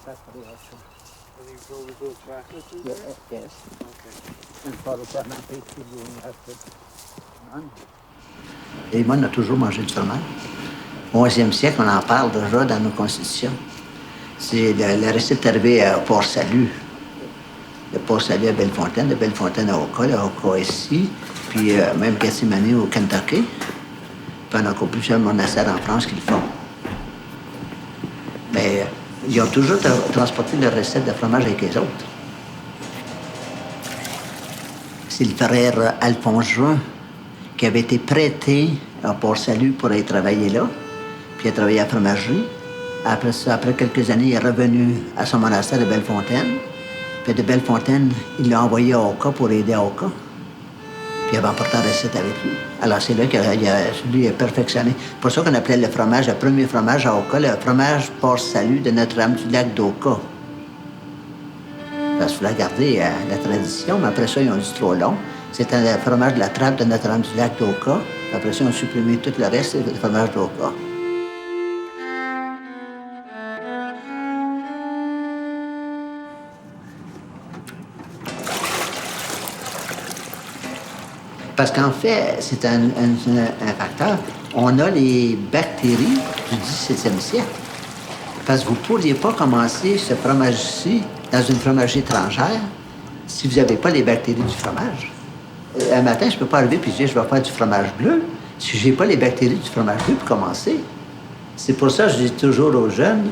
that's pretty awesome. And you drove his little tractor through Yeah, there? yes. Okay. Une fois le fermenté, puis on a fait. Les moines ont toujours mangé du fromage. Au 11e siècle, on en parle déjà dans nos constitutions. C'est la recette arrivée à Port-Salut. De Port-Salut à Bellefontaine, de Bellefontaine à Oka, de Oka ici, puis même Gethsemane au Kentucky. Puis on a encore plusieurs monastères en France qui le font. Mais ils ont toujours transporté leur recette de fromage avec les autres. C'est le frère Alphonse Juin qui avait été prêté à Port-Salut pour aller travailler là. Puis il a travaillé à la fromagerie. Après ça, après quelques années, il est revenu à son monastère de Bellefontaine. Puis de Bellefontaine, il l'a envoyé à Oka pour aider à Oka. Puis il avait emporté la recette avec lui. Alors c'est là qu'il a perfectionné. C'est pour ça qu'on appelait le fromage, le premier fromage à Oka, le fromage Port-Salut de Notre-Dame-du-Lac d'Oka. Parce qu'il fallait garder la tradition, mais après ça, ils ont dit trop long. C'était le fromage de la trappe de Notre-Dame-du-Lac d'Oka. Après ça, ils ont supprimé tout le reste, c'est le fromage d'Oka. Parce qu'en fait, c'est un facteur. On a les bactéries du 17e siècle. Parce que vous ne pourriez pas commencer ce fromage-ci dans une fromagerie étrangère si vous n'avez pas les bactéries du fromage. Un matin, je ne peux pas arriver et dire je vais faire du fromage bleu si je n'ai pas les bactéries du fromage bleu pour commencer. C'est pour ça que je dis toujours aux jeunes,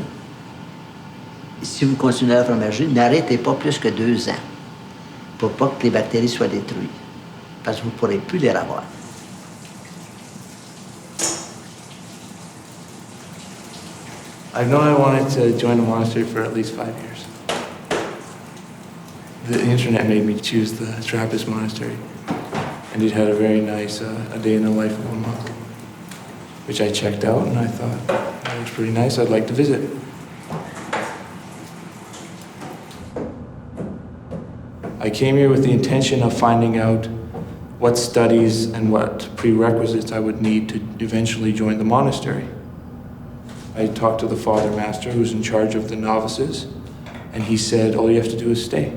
si vous continuez la fromagerie, n'arrêtez pas plus que 2 ans pour pas que les bactéries soient détruites. Parce que vous ne pourrez plus les revoir. I've known I wanted to join the monastery for at least 5 years. The internet made me choose the Trappist monastery. And it had a very nice a day in the life of a monk, which I checked out and I thought, that was pretty nice, I'd like to visit. I came here with the intention of finding out what studies and what prerequisites I would need to eventually join the monastery. I talked to the Father Master who's in charge of the novices, and he said, all you have to do is stay.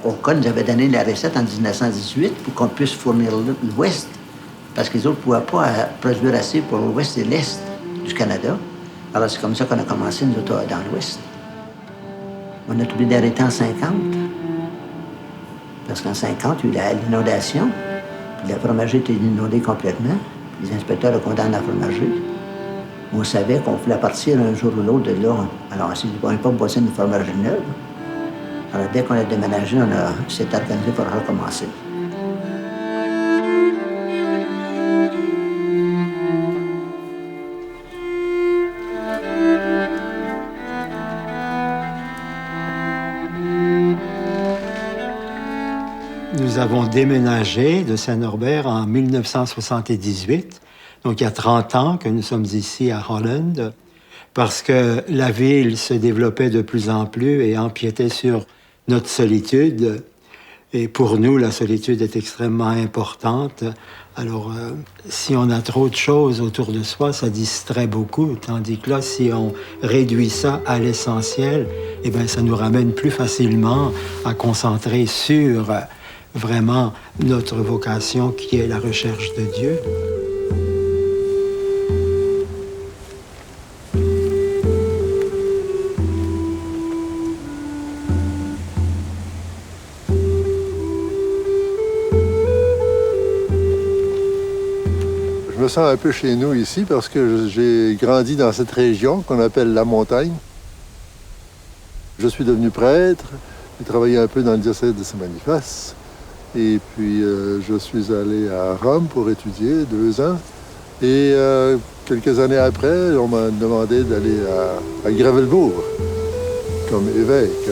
Oka nous avait donné la recette en 1918 pour qu'on puisse fournir l'Ouest, parce que les autres ne pouvaient pas produire assez pour l'Ouest et l'Est du Canada. Alors c'est comme ça qu'on a commencé, nous autres, dans l'Ouest. On a oublié d'arrêter en 50, parce qu'en 50, il y a eu l'inondation, puis la fromagerie était inondée complètement, les inspecteurs ont condamné la fromagerie. On savait qu'on voulait partir un jour ou l'autre de là. Alors on s'est dit, on n'est pas bosser une fromagerie neuve. Alors, dès qu'on a déménagé, on s'est organisé pour recommencer. Nous avons déménagé de Saint-Norbert en 1978. Donc, il y a 30 ans que nous sommes ici à Holland, parce que la ville se développait de plus en plus et empiétait sur notre solitude. Et pour nous, la solitude est extrêmement importante. Alors, si on a trop de choses autour de soi, ça distrait beaucoup. Tandis que là, si on réduit ça à l'essentiel, eh bien, ça nous ramène plus facilement à concentrer sur vraiment notre vocation qui est la recherche de Dieu. Je me sens un peu chez nous ici parce que j'ai grandi dans cette région qu'on appelle la montagne. Je suis devenu prêtre, j'ai travaillé un peu dans le diocèse de Saint-Boniface et puis je suis allé à Rome pour étudier 2 ans et quelques années après, on m'a demandé d'aller à Gravelbourg comme évêque.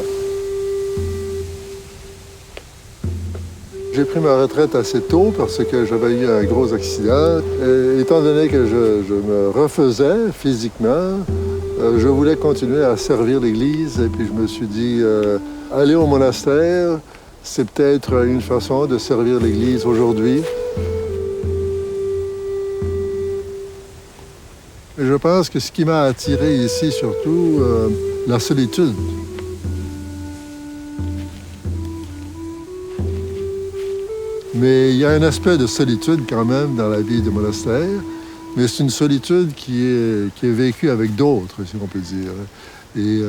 J'ai pris ma retraite assez tôt parce que j'avais eu un gros accident. Et étant donné que je me refaisais physiquement, je voulais continuer à servir l'Église. Et puis je me suis dit, aller au monastère, c'est peut-être une façon de servir l'Église aujourd'hui. Et je pense que ce qui m'a attiré ici, surtout, la solitude. Mais il y a un aspect de solitude quand même dans la vie de monastère, mais c'est une solitude qui est vécue avec d'autres, si on peut dire. Et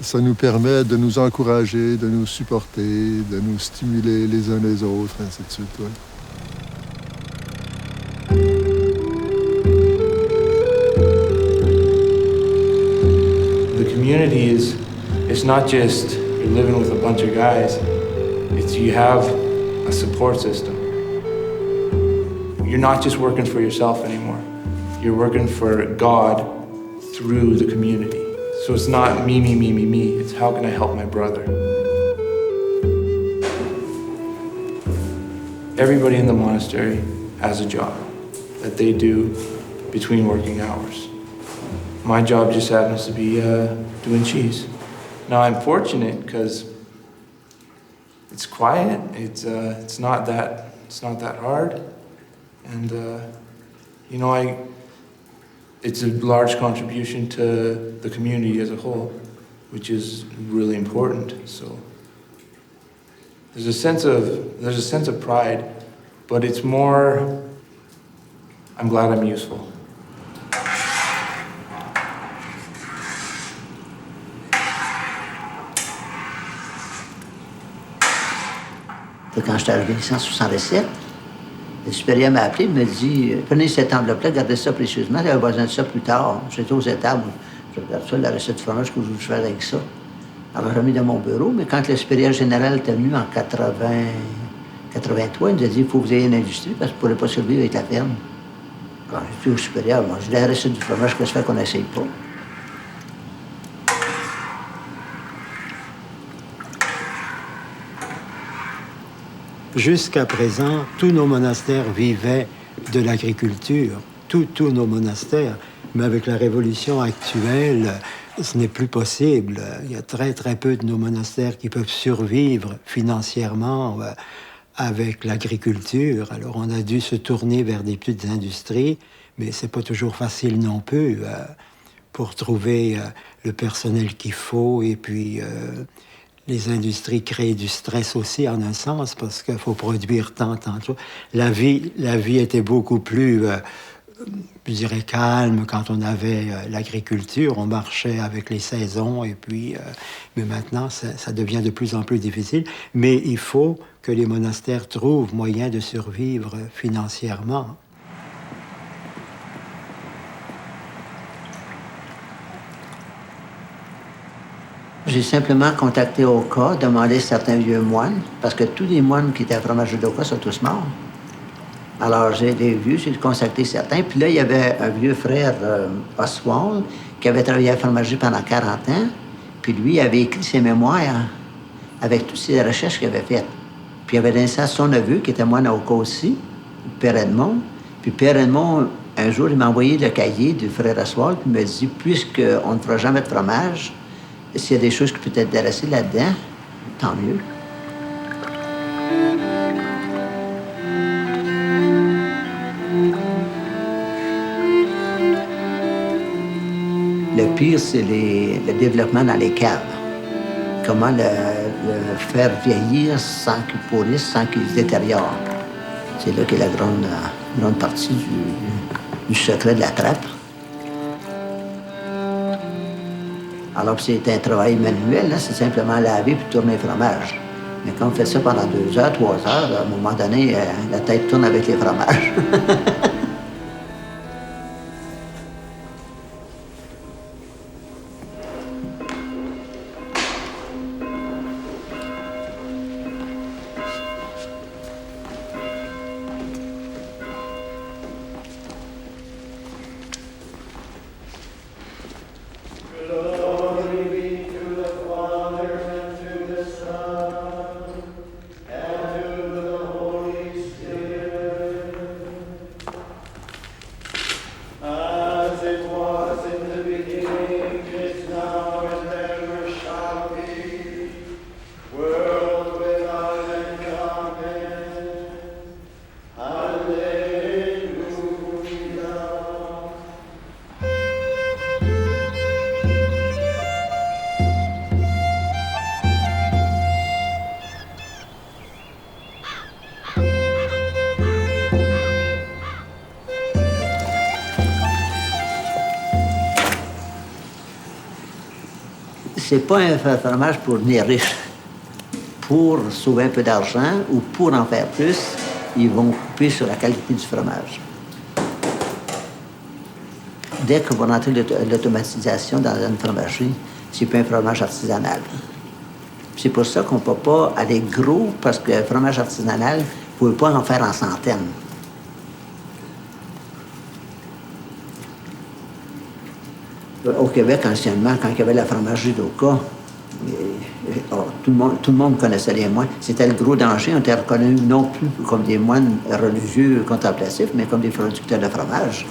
ça nous permet de nous encourager, de nous supporter, de nous stimuler les uns les autres, ainsi de suite. Ouais. The community it's not just you're living with a bunch of guys. It's you have a support system. You're not just working for yourself anymore. You're working for God through the community. So it's not me, me, me, me, me. It's how can I help my brother? Everybody in the monastery has a job that they do between working hours. My job just happens to be doing cheese. Now I'm fortunate because it's quiet. It's not that hard, and you know it's a large contribution to the community as a whole, which is really important. So there's a sense of pride, but it's more. I'm glad I'm useful. Quand je suis arrivé ici en 1967, le supérieur m'a appelé, il me dit « Prenez cette enveloppe-là, gardez ça précieusement, j'avais besoin de ça plus tard. » J'étais aux étables, je regarde ça, la recette de fromage, que je vais faire avec ça. Alors, j'ai mis dans mon bureau, mais quand le supérieur général était venu en 83, il nous a dit « Il faut que vous ayez une industrie parce que vous ne pourrez pas survivre avec la ferme. » Alors, j'ai dit au supérieur, moi, j'ai la recette du fromage, qu'est-ce que ça fait qu'on n'essaye pas? Jusqu'à présent, tous nos monastères vivaient de l'agriculture, tous nos monastères. Mais avec la révolution actuelle, ce n'est plus possible. Il y a très, très peu de nos monastères qui peuvent survivre financièrement avec l'agriculture. Alors, on a dû se tourner vers des petites industries, mais c'est pas toujours facile non plus pour trouver le personnel qu'il faut et puis... Les industries créent du stress aussi, en un sens, parce qu'il faut produire tant de choses. La vie était beaucoup plus, je dirais, calme quand on avait l'agriculture. On marchait avec les saisons, et puis... mais maintenant, ça devient de plus en plus difficile. Mais il faut que les monastères trouvent moyen de survivre financièrement. J'ai simplement contacté Oka, demandé certains vieux moines, parce que tous les moines qui étaient à Fromagerie d'Oka sont tous morts. Alors, j'ai contacté certains. Puis là, il y avait un vieux frère, Oswald, qui avait travaillé à Fromagerie pendant 40 ans. Puis lui, il avait écrit ses mémoires avec toutes ses recherches qu'il avait faites. Puis il avait donné ça à son neveu, qui était moine à Oka aussi, Père Edmond. Puis Père Edmond, un jour, il m'a envoyé le cahier du frère Oswald, puis il m'a dit, puisqu'on ne fera jamais de fromage, s'il y a des choses qui peuvent être intéressées là-dedans, tant mieux. Le pire, c'est le développement dans les caves. Comment le faire vieillir sans qu'il pourrisse, sans qu'il se détériore. C'est là qu'est la grande partie du secret de la trappe. Alors, c'est un travail manuel, là, c'est simplement laver puis tourner le fromage. Mais quand on fait ça pendant 2 heures, 3 heures, à un moment donné, la tête tourne avec les fromages. To the Son, and to c'est pas un fromage pour devenir riche. Pour sauver un peu d'argent ou pour en faire plus, ils vont couper sur la qualité du fromage. Dès que vous rentrez l'automatisation dans une fromagerie, c'est pas un fromage artisanal. C'est pour ça qu'on ne peut pas aller gros, parce que le fromage artisanal, vous ne pouvez pas en faire en centaines. Au Québec, anciennement, quand il y avait la fromagerie d'Oka, tout le monde connaissait les moines. C'était le gros danger. On était reconnus non plus comme des moines religieux contemplatifs, mais comme des producteurs de fromage.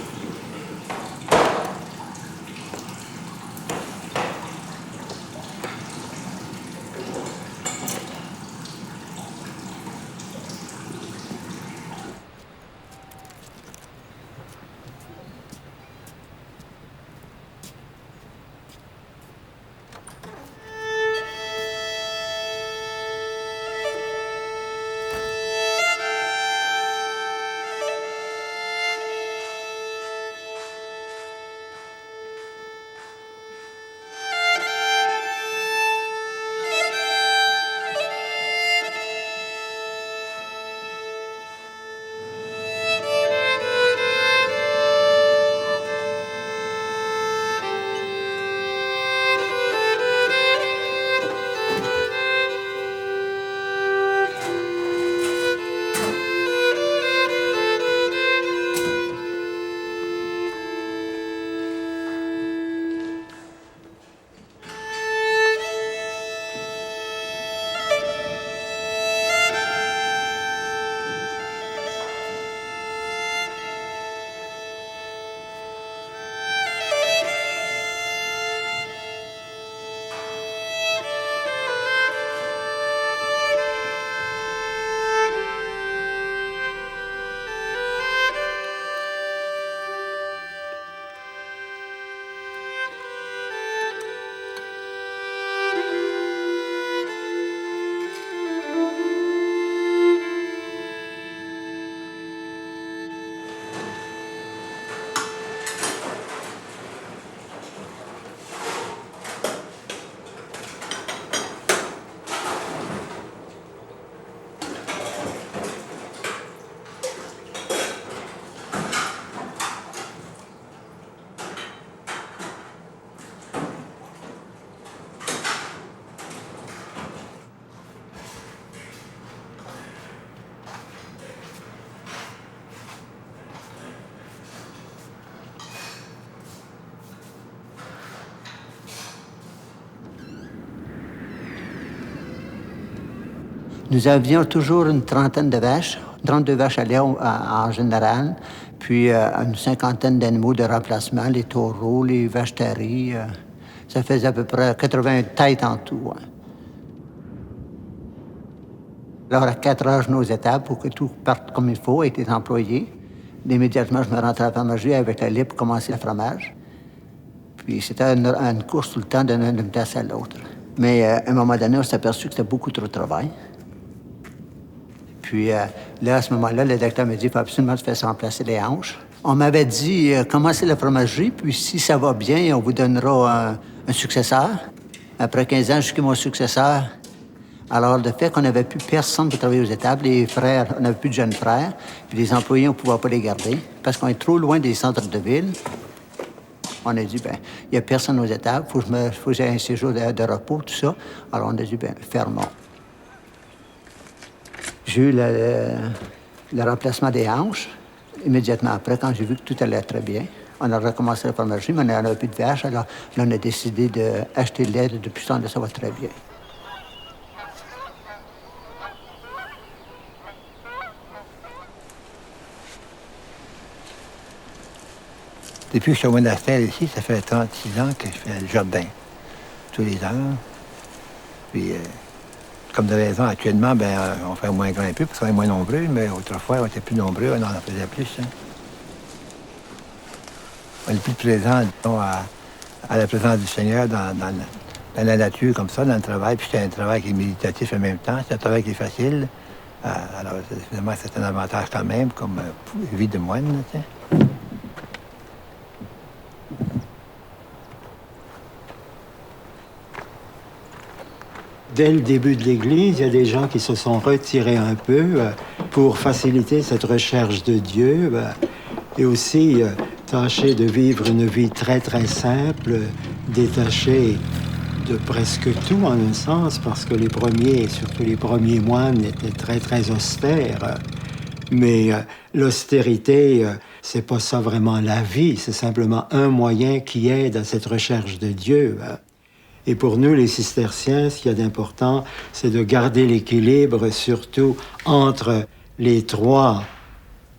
Nous avions toujours une trentaine de vaches, 32 vaches à lait en général, puis une cinquantaine d'animaux de remplacement, les taureaux, les vaches taries. Ça faisait à peu près 80 têtes en tout. Hein. Alors, à 4 heures, je venais aux étables pour que tout parte comme il faut, avec les employés. Immédiatement, je me rentrais à la fromagerie avec la lait pour commencer le fromage. Puis c'était une course tout le temps d'une place à l'autre. Mais à un moment donné, on s'est aperçu que c'était beaucoup trop de travail. Puis là, à ce moment-là, le docteur m'a dit qu'il faut absolument se faire remplacer les hanches. On m'avait dit, commencez la fromagerie, puis si ça va bien, on vous donnera un successeur. Après 15 ans, jusqu'à mon successeur. Alors, le fait qu'on n'avait plus personne pour travailler aux étables, les frères, on n'avait plus de jeunes frères, puis les employés, on ne pouvait pas les garder parce qu'on est trop loin des centres de ville. On a dit, ben, il n'y a personne aux étables, faut que j'ai un séjour de repos, tout ça. Alors, on a dit, ben, fermons. J'ai eu le remplacement des hanches. Immédiatement après, quand j'ai vu que tout allait très bien, on a recommencé la fromagerie, mais on n'avait plus de vaches. Alors, là, on a décidé d'acheter le lait. Depuis ce temps-là, ça va très bien. Depuis que je suis au monastère ici, ça fait 36 ans que je fais le jardin, tous les ans. Puis, comme de raison, actuellement, ben, on fait moins grand un peu parce qu'on est moins nombreux, mais autrefois, on était plus nombreux, on en faisait plus. Hein. On est plus présent, disons, à la présence du Seigneur dans la nature, comme ça, dans le travail. Puis c'est un travail qui est méditatif en même temps, c'est un travail qui est facile. Alors, finalement, c'est un avantage quand même, comme vie de moine, tu sais. Dès le début de l'Église, il y a des gens qui se sont retirés un peu pour faciliter cette recherche de Dieu et aussi tâcher de vivre une vie très, très simple, détachée de presque tout, en un sens, parce que les premiers, surtout les premiers moines, étaient très, très austères. Mais l'austérité, c'est pas ça vraiment la vie, c'est simplement un moyen qui aide à cette recherche de Dieu. Et pour nous, les cisterciens, ce qu'il y a d'important, c'est de garder l'équilibre, surtout entre les trois,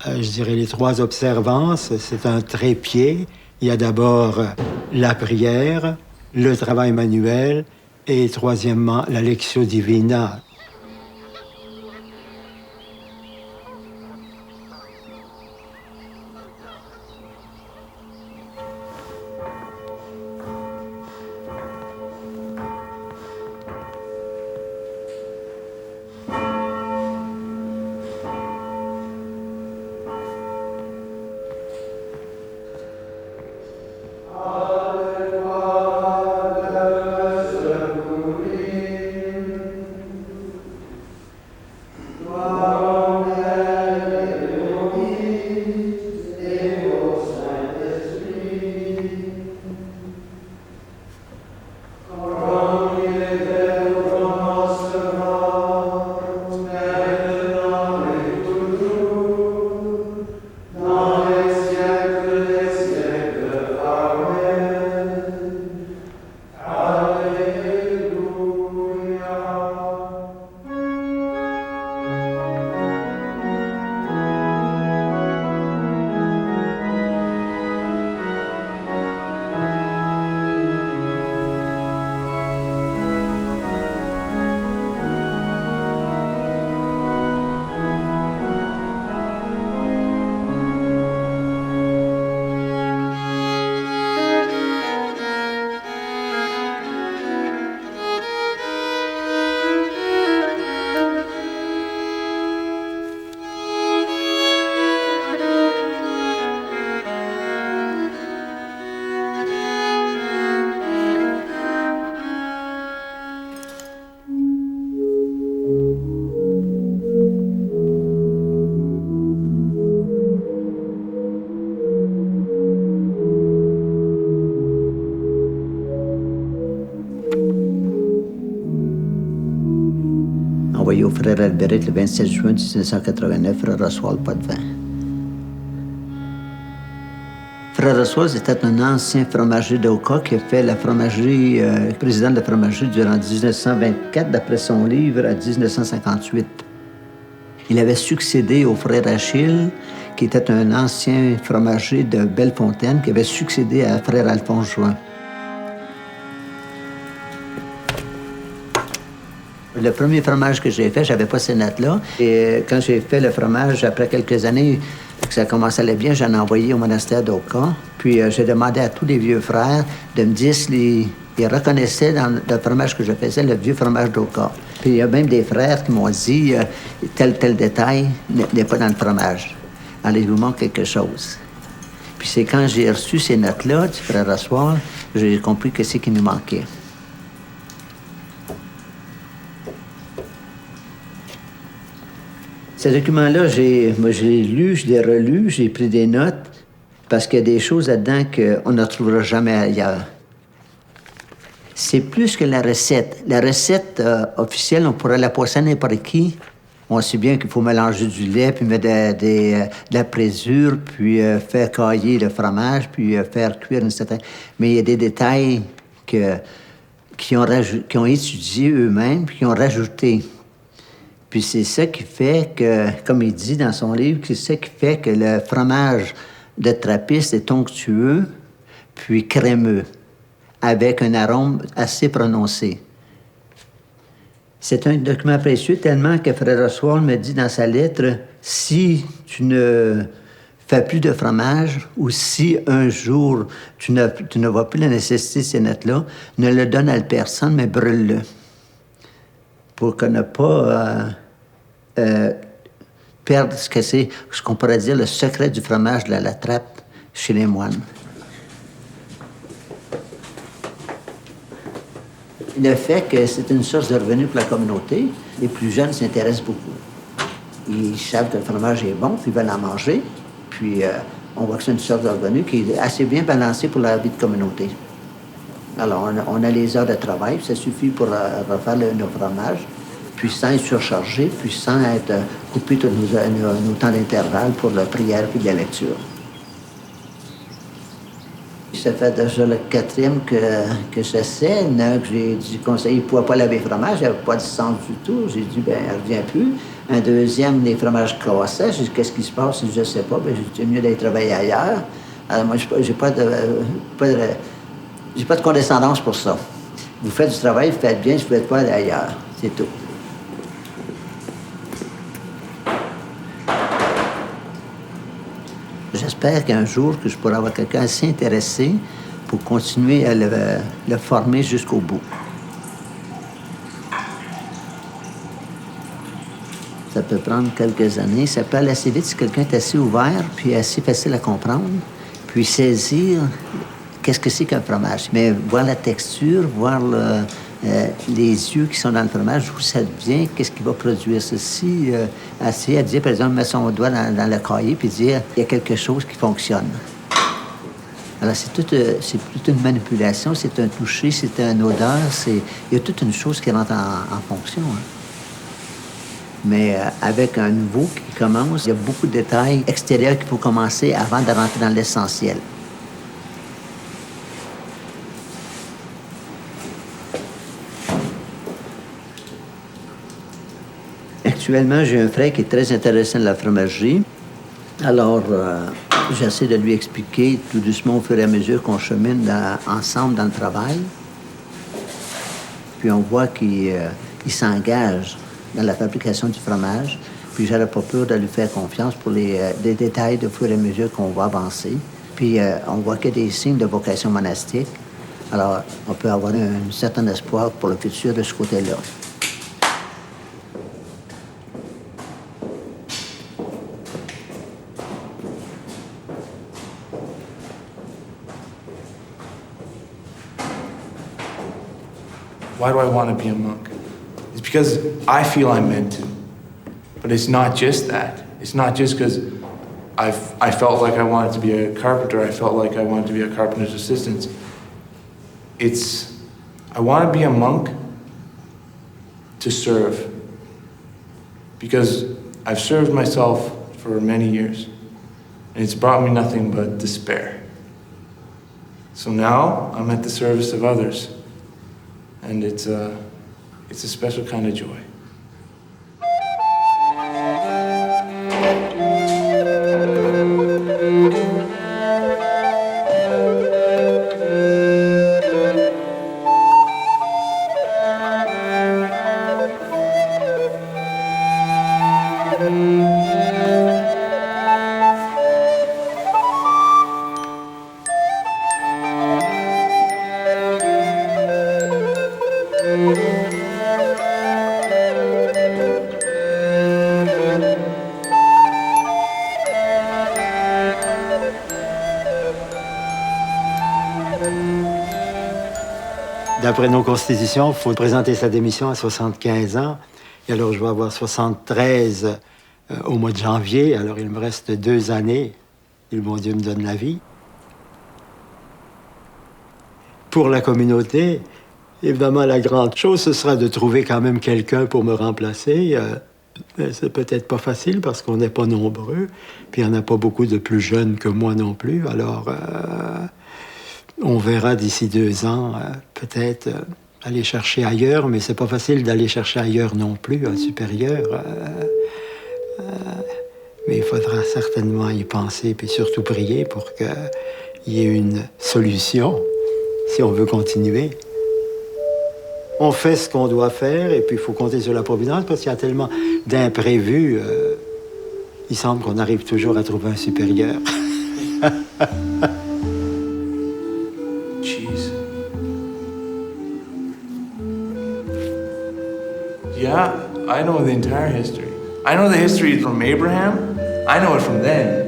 je dirais les trois observances. C'est un trépied. Il y a d'abord la prière, le travail manuel et troisièmement, la lectio divina. Envoyé au frère Albéric le 27 juin 1989, frère Oswald Potvin. Frère Oswald, c'était un ancien fromager d'Oka qui a fait la fromagerie, président de la fromagerie durant 1924, d'après son livre, à 1958. Il avait succédé au frère Achille, qui était un ancien fromager de Bellefontaine, qui avait succédé à frère Alphonse Join. Le premier fromage que j'ai fait, j'avais pas ces notes-là. Et quand j'ai fait le fromage, après quelques années, que ça commençait à aller bien, j'en ai envoyé au monastère d'Oka. Puis j'ai demandé à tous les vieux frères de me dire s'ils reconnaissaient dans le fromage que je faisais le vieux fromage d'Oka. Puis il y a même des frères qui m'ont dit tel détail n'est pas dans le fromage. Alors il vous manque quelque chose. Puis c'est quand j'ai reçu ces notes-là du frère Oswald, j'ai compris que c'est qui nous manquait. Ces documents-là, je les ai lus, je les ai relus, j'ai pris des notes, parce qu'il y a des choses là-dedans qu'on ne retrouvera jamais ailleurs. C'est plus que la recette. La recette officielle, on pourrait la passer à n'importe qui. On sait bien qu'il faut mélanger du lait, puis mettre de la présure, puis faire cailler le fromage, puis faire cuire une certaine... Mais il y a des détails qui ont étudié eux-mêmes, puis qui ont rajouté. Puis c'est ça qui fait que, comme il dit dans son livre, c'est ça qui fait que le fromage de Trappiste est onctueux, puis crémeux, avec un arôme assez prononcé. C'est un document précieux tellement que frère Oswald me dit dans sa lettre, si tu ne fais plus de fromage ou si un jour tu ne vois plus la nécessité de ces notes-là, ne le donne à personne, mais brûle-le. Pour qu'on ne pas perdre ce qu'on pourrait dire le secret du fromage de la trappe chez les moines. le fait que c'est une source de revenus pour la communauté, les plus jeunes s'intéressent beaucoup. Ils savent que le fromage est bon, puis ils veulent en manger. Puis on voit que c'est une source de revenus qui est assez bien balancée pour la vie de communauté. Alors, on a les heures de travail, ça suffit pour refaire nos fromages, puis sans être surchargé, puis sans être coupé tous nos temps d'intervalle pour la prière puis de la lecture. Ça fait déjà le 4e que j'essaie. Il y en a un que j'ai dit conseiller, il ne pouvait pas laver le fromage, il n'avait pas de sens du tout. J'ai dit, ben, elle ne revient plus. Un deuxième, les fromages cassaient. J'ai dit, qu'est-ce qui se passe? Je ne sais pas. Ben, j'ai dit, c'est mieux d'aller travailler ailleurs. Alors, moi, j'ai pas de condescendance pour ça. Vous faites du travail, vous faites bien, je ne faites pas aller ailleurs. C'est tout. J'espère qu'un jour, que je pourrai avoir quelqu'un assez intéressé pour continuer à le former jusqu'au bout. Ça peut prendre quelques années. Ça peut aller assez vite si quelqu'un est assez ouvert, puis assez facile à comprendre, puis saisir qu'est-ce que c'est qu'un fromage. Mais voir la texture, voir les yeux qui sont dans le fromage, d'où ça vient, qu'est-ce qui va produire ceci. Assez à dire, par exemple, mettre son doigt dans le cahier puis dire il y a quelque chose qui fonctionne. Alors, c'est toute une manipulation, c'est un toucher, c'est une odeur, il y a toute une chose qui rentre en fonction. Hein. Mais avec un nouveau qui commence, il y a beaucoup de détails extérieurs qu'il faut commencer avant de rentrer dans l'essentiel. Actuellement, j'ai un frère qui est très intéressé dans la fromagerie. Alors, j'essaie de lui expliquer tout doucement au fur et à mesure qu'on chemine ensemble dans le travail. Puis on voit qu'il s'engage dans la fabrication du fromage. Puis j'aurais pas peur de lui faire confiance pour les détails au fur et à mesure qu'on va avancer. Puis on voit qu'il y a des signes de vocation monastique. Alors, on peut avoir un certain espoir pour le futur de ce côté-là. Why do I want to be a monk? It's because I feel I'm meant to. But it's not just that. It's not just because I felt like I wanted to be a carpenter. I felt like I wanted to be a carpenter's assistant. I want to be a monk to serve. Because I've served myself for many years. And it's brought me nothing but despair. So now I'm at the service of others. And it's a special kind of joy. D'après nos constitutions, il faut présenter sa démission à 75 ans. Et alors, je vais avoir 73 au mois de janvier. Alors, il me reste 2 années. Et le bon Dieu me donne la vie. Pour la communauté, évidemment, la grande chose, ce sera de trouver quand même quelqu'un pour me remplacer. C'est peut-être pas facile parce qu'on n'est pas nombreux. Puis, il n'y en a pas beaucoup de plus jeunes que moi non plus. Alors... on verra d'ici 2 ans, peut-être aller chercher ailleurs, mais c'est pas facile d'aller chercher ailleurs non plus, un supérieur. Mais il faudra certainement y penser, puis surtout prier pour qu'il y ait une solution, si on veut continuer. On fait ce qu'on doit faire, et puis il faut compter sur la providence, parce qu'il y a tellement d'imprévus. Il semble qu'on arrive toujours à trouver un supérieur. Yeah, I know the entire history. I know the history from Abraham. I know it from then.